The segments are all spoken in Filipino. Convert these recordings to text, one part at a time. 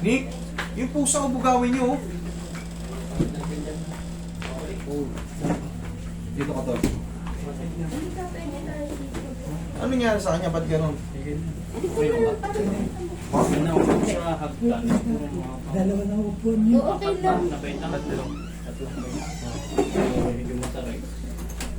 Nick, yung pusa ko bugawin niyo, oh. Oh. Dito ka, tol. Ano nangyari sa kanya? Ba't gano'n? Dalawa na upo niyo. Okay lang.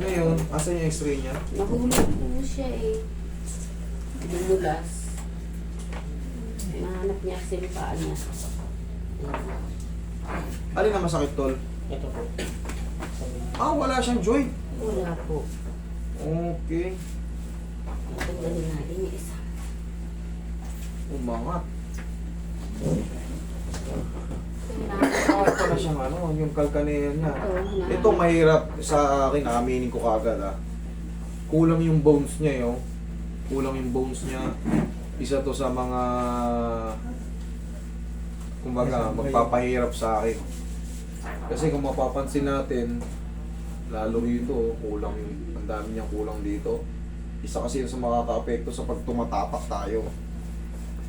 Ngayon, asan yung x-ray niya? Nahulog po siya eh. Dumulas. Nahanap niya kasi yung paa niya. Alin na masakit, tol? Ito po. Ah, wala siyang joint. Wala po. Okay. Tanggalin natin yung isa. Umangat. Kailangan. Ah, pala siyang ano, yung kalkanehan niya. Ito, Ito mahirap sa akin, aminin ko kagad ah. Kulang yung bones niya, yo. Kulang yung bones niya. Isa to sa mga kumbaga magpapahirap sa akin. Kasi kung mapapansin natin, lalo rito, kulang yung, ang dami niyang kulang dito. Isa kasi yun sa makaka-apekto sa pag tumatapak tayo.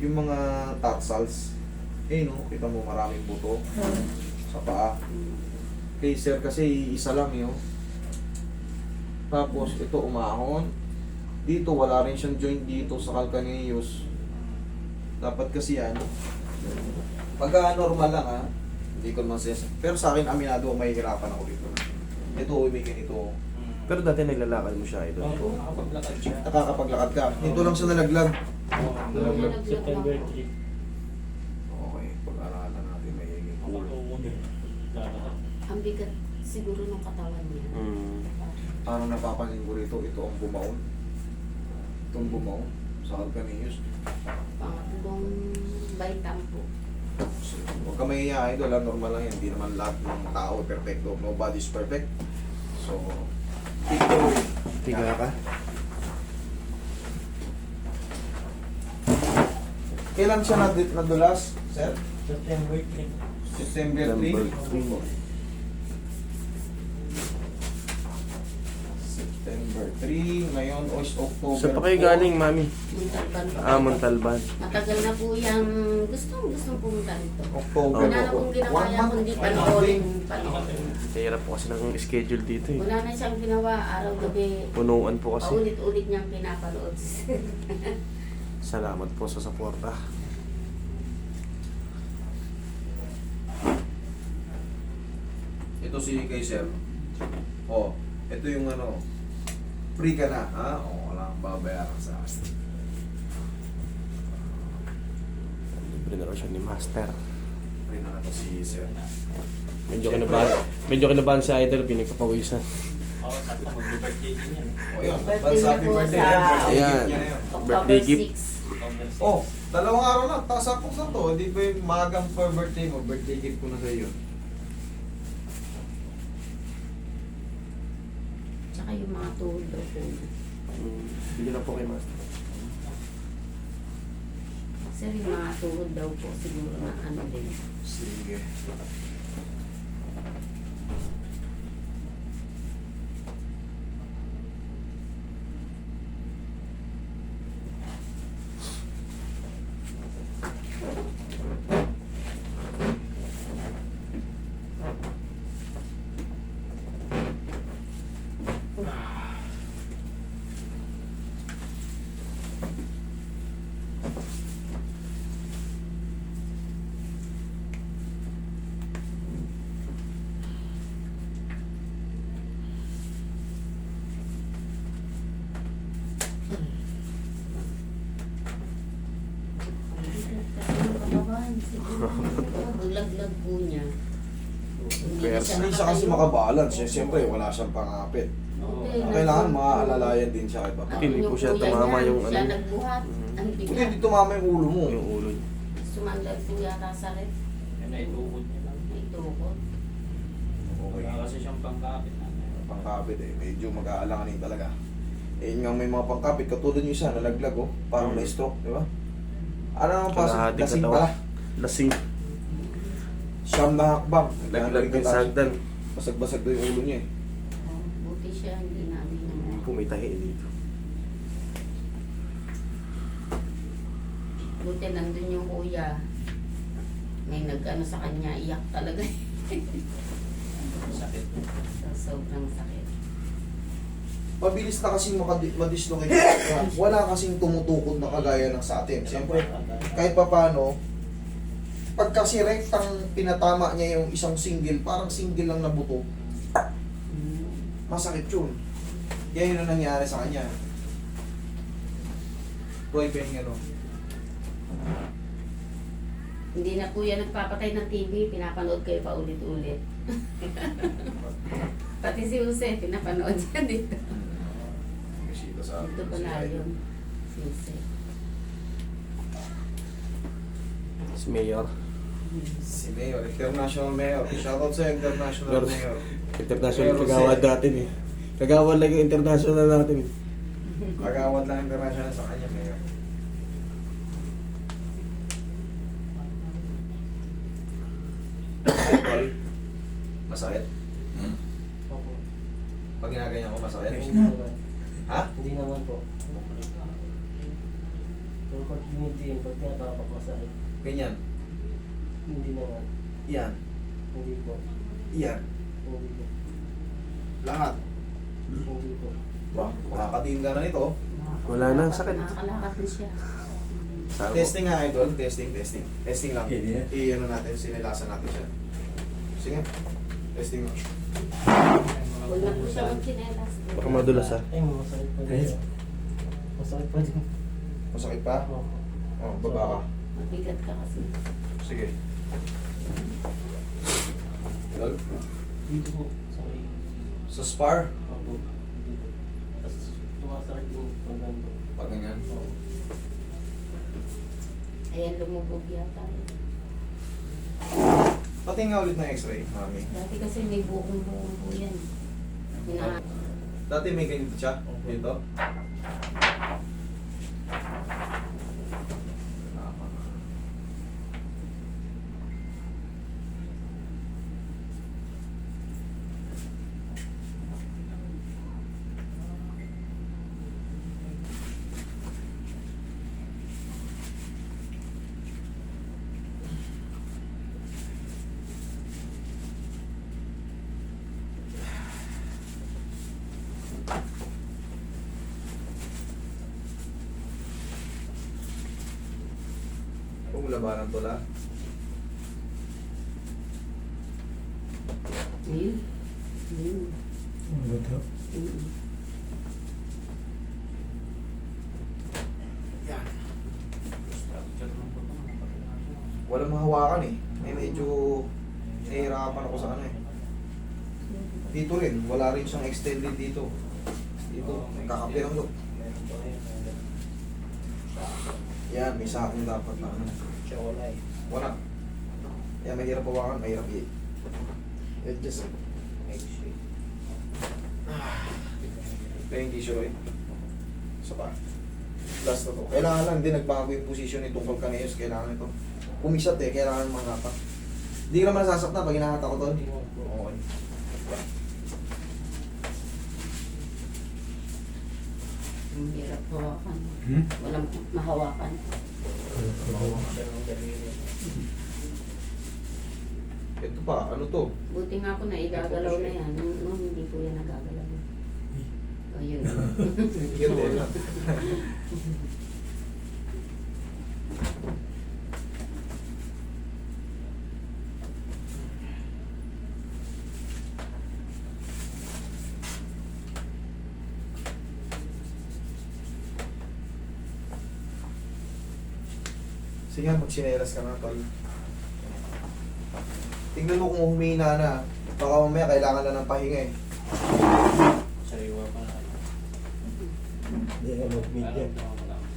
Yung mga tarsals, no, kita mo maraming buto sa paa. Kay sir kasi isa lang yun. Tapos ito umahon. Dito wala rin siyang joint dito sa calcaneus. Dapat kasi yan. Pagka normal lang ha, hindi ko naman sense. Pero sa akin aminado mahihirapan ako dito. Ito may ganito. Pero dati naglalakad mo siya ito. Oo, nakapaglakad siya. Nakakapaglakad ka. Dito lang siya nalaglag. Oo, September 3. Okay, pag-aralan natin may kulang. Ang bigat siguro ng katawan niya. Parang napapansin ko rito, ito ang bumaon. Itong bumaon sa calcaneus. Pangatlong baitam po. So, huwag ka mahiya, idol, normal lang yan. Hindi naman lahat ng tao perfecto. Nobody's perfect. So, keep going. Tiga ka? Kailan siya nadulas, sir? September 3. September 3? September 3, ngayon is October Saan pa kayo galing, mami? Muntalban po. Ah, Montalban. Matagal na po yung gustong pumunta nito. October. Wala na pong ginawa yan kundi panoorin. Hirap po kasi ng schedule dito eh. Wala na siyang ginawa araw-gabi. Punuan po kasi. Paulit-ulit niyang pinapanood. Salamat po sa suporta. Ito si kay sir. Oh, ito yung ano, free ka na, ha? O, wala kang babayaran sa akin. Libre na raw siya ni Master. Free na to si sir. Medyo kinabahan si Idol, pinagpapawisan. Oo, sakto mag-birthday din yan. O yun, Birthday advance na happy po birthday. sa- Ayan. Gift niya na yun. October Birthday gift. 6. Oh, dalawang araw lang, tasakong sa to. Hindi ko yung magang for birthday mo. Birthday gift ko na sa iyo. Tsaka yung mga tuhod daw po. Bigyan na po kay Master. Sir, yung mga tuhod daw po siguro na ano din. Sige. Ang laglag po niya. Pers. Hindi siya kasi makabalance. Siyempre, wala siyang pangapit. Kailangan maalalayan din siya kay papa. Hindi po siya tumama yung Siya ano. nagbuhat. Ang Hindi, bigat. hindi tumama yung ulo mo. Yung ulo niya. Sumandal po yata sa ref. Yan ay tuhod niya lang. May tukod. Okay. Wala kasi siyang pangkapit na. Pangkapit eh, medyo mag-aalanganin talaga. Eh, yun nga may mga pangkapit, katulad yung isa, nalaglag oh, parang may stroke, di ba? Ano naman pa, Kalahati lasing katawan. pala. Lasing. Siyam na hakbang. Laglag din sa hagdan. Basag-basag daw yung ulo niya eh. Oh, buti siya, hindi namin naman. Po may tahi dito. Buti nandun yung kuya. May nag-ano sa kanya, iyak talaga. Sakit. Sobrang sakit. Mabilis na kasing madislocate. Wala kasing tumutukod na kagaya ng sa atin. Siyempre, kahit pa paano, pag kasi rectang pinatama niya yung isang single, parang single lang na buto, masakit yun. Yan yun ang nangyari sa kanya. Boy, pengen ano? Hindi na po yan nagpapatay ng TV, pinapanood kayo pa ulit-ulit. Pati si Jose, pinapanood niya dito. Bisita sa Dito pala yun. Si Jose. Si Mayor. Si Mayor, International Mayor. Shoutout sa International Mayor. International Pero kagawad si- natin eh. Kagawad lang yung international natin eh. Kagawad lang international sa kanya, Mayor. Tol, masakit? Opo. Pag ginaganyan ko, masakit? Hindi naman. Ha? Hindi naman po. Pero pag hindi, pag tinatapak masakit. Ganyan. Hindi naman. Yan. Hindi po. Yan. Hindi po. Lahat. Hindi po. Ba, makakatiin ka na nito. Wala na, sakit. Nakakalakad na siya. Sabi ko, Testing nga, idol. Testing. Testing lang. Hindi na. I-ano natin, sinilasan natin siya. Sige. Testing mo. Huwag na po siya magchinelas. baka madulas ha. Ay, masakit pa din. Masakit pa din. Masakit pa? Opo. Oh, baba ka. Mabigat ka kasi. Sige. Idol. Dito po. Sa may... Sa spar. Opo. Dito. Tapos tumasakit yung pagganto. Pag ganyan. Oo. Ayan, lumubog yata. Pati nga ulit ng x-ray, mami. Dati kasi may bukong-bukong po yan. Hina Dati may ganito siya. Dito. Kung labanan to la. Ayun. Ayun. Ano to? Mm. Yan. Walang mahawakan eh. May medyo nahihirapan ako sa ano eh. Dito rin, wala rin siyang extended dito. Dito, kakapirang look. Yan, may sakong dapat na ano. Chocolate. Wala. Yan, mahirap hawakan, mahirap i-adjust. Ito yung tissue rin. Isa pa. Last na to. Kailangan lang din nagbago yung position ni tungkol kanayos. Kailangan ito. Pumisat eh, kailangan mangatak. Hindi ka naman nasasaktan pag hinahatak ko to. Okay. Ang hirap hawakan. Hmm? Walang mahawakan. Ito pa, ano to? Buti nga po na igagalaw na yan. Nung hindi po yan nagagalaw. O yun. Yun din. Sige, magsinelas ka na, tol. Tingnan mo kung humina na. Baka mamaya kailangan na ng pahinga eh. Sariwa pa na. Hindi na mag-media.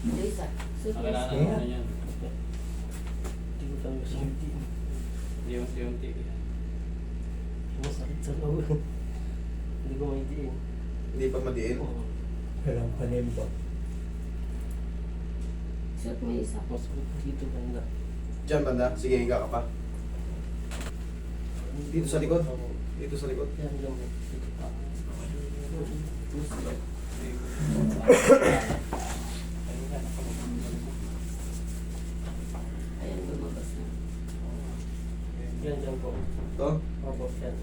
Lisa, Nakilala suitcase. naman na yan. Hindi ko tayo sa unti. Unti-unti. Masakit sa loob. Hindi ko maindiin. Hindi pa madiin. Walang panimba. Suot mo isa. Masakit dito banda. Diyan banda, sige higa ka pa. Dito sa likod? Oo. Dito sa likod. Yan lang po. Dito pa. Ayan, lumabas na. Ito. Opo, yan.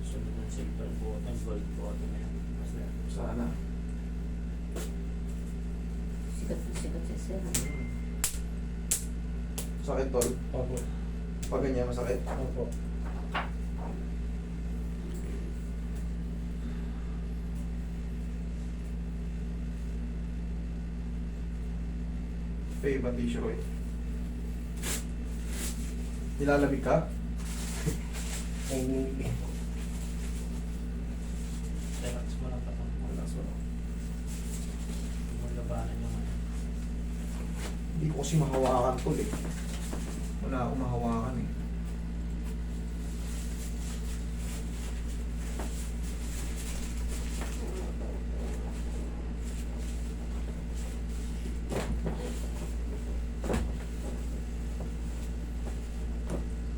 Sunod ng silver button, gold button na yan. Basta. Sana. Sikat na sikat si sir. Sakit, tol. Opo. Pag ganyan, masakit. Opo. Pay ba tissue eh? Nilalamig ka? Ay, Relax mo lang pa. Relax mo. Malabanan yung ano. Hindi ko kasi mahawakan tol eh. Wala akong mahawakan eh.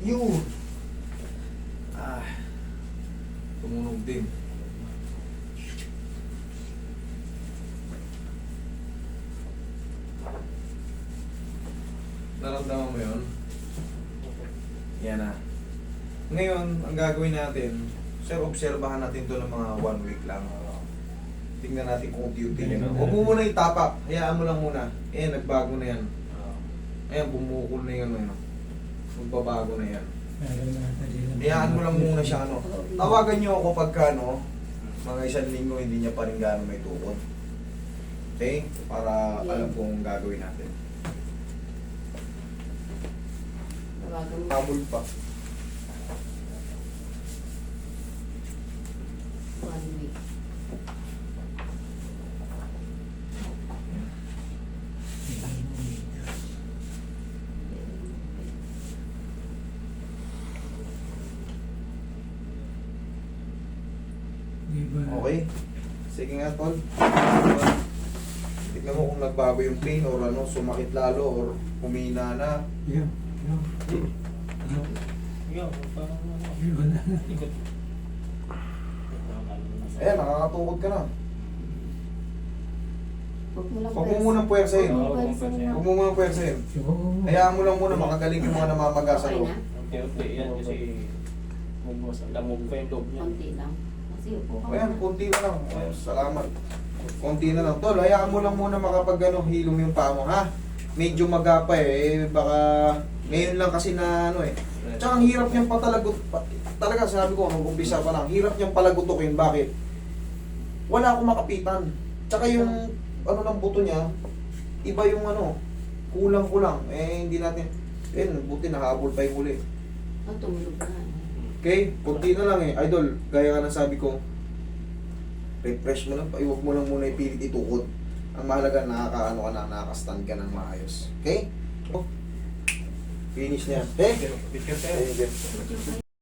Yun! Ah, tumunog din. Naramdaman mo yun? Yan na. Ngayon, ang gagawin natin, sir, obserbahan natin to ng mga 1 week lang. Tingnan natin kung unti-unti yan. Huwag mo muna itapak. Hayaan mo lang muna. Ayan, nagbago na yan. Ayan, bumukol na yan. Ano. Magbabago na yan. Hayaan mo lang muna siya. Ano. Tawagan nyo ako pagka, no, mga 1 linggo, hindi niya pa rin gano'n may tukod. Okay? Para alam kung gagawin natin. Tawagan mo. Habol pa. 1 week. Okay? Sige nga, tol. Tignan mo kung nagbago yung pain or ano, sumakit lalo or humina na. Yeah. Yun, parang ano. Wala na. Ikot. Ayan, nakakatukod ka na. Huwag mo lang Huwag mo munang puwersahin. Huwag mo puwersahin. Huwag mo munang puwersahin. Hayaan mo lang muna makagaling yung mga namamaga sa Okay loob. na? Unti-unti yan kasi lamog pa yung loob niya. Konti lang. Kasi upo ka Ayan, muna. konti na lang. Ayan, salamat. Konti na lang. Tol, hayaan mo lang muna makapag ano, hilom yung paa mo, ha? Medyo magapa eh. Baka ngayon lang kasi na ano eh. Tsaka ang hirap niyang patalagot. Talaga sabi ko, nung umpisa pa lang, hirap niyang palagutukin. Bakit? Wala akong makapitan. Tsaka yung ano ng buto niya, iba yung ano, kulang-kulang. Eh, hindi natin, buti nahabol pa yung huli. Oh, tumulog ka. Okay? Kunti na lang eh. Idol, gaya ka ng sabi ko, refresh mo lang, iwag mo lang muna ipilit itukod. Ang mahalaga, nakaka-ano ka na, nakaka-stand ka ng maayos. Okay? Oh. Finish na yan. Okay? Picture Thank you.